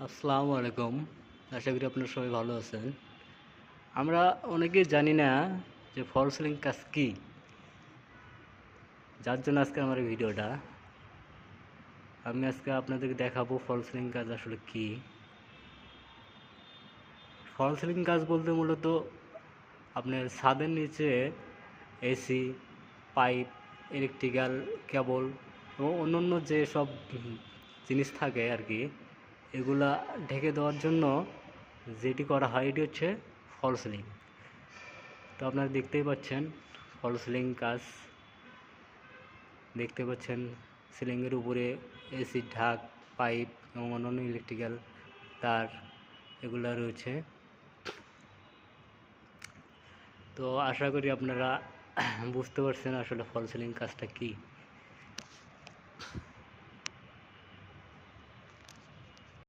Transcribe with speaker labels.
Speaker 1: আসসালামু আলাইকুম। আশা করি আপনারা সবাই ভালো আছেন। আমরা অনেকেই জানি না যে ফল সিলিং কাজ কী, যার জন্য আজকে আমার এই ভিডিওটা। আমি আজকে আপনাদেরকে দেখাবো ফল সিলিং কাজ আসলে কী। ফল সিলিং কাজ বলতে মূলত আপনার ছাদের নিচে এসি, পাইপ, ইলেকট্রিক্যাল কেবল এবং অন্যান্য যে সব জিনিস থাকে আর কি, এগুলা ঢেকে দেওয়ার জন্য যেটি করা হয় এটি হচ্ছে ফল সিলিং। তো আপনারা দেখতেই পাচ্ছেন ফল সিলিং কাজ, দেখতে পাচ্ছেন সিলিংয়ের উপরে এসির ঢাক, পাইপ এবং অন্যান্য ইলেকট্রিক্যাল তার এগুলা রয়েছে। তো আশা করি আপনারা বুঝতে পারছেন আসলে ফল সিলিং কাজটা কী।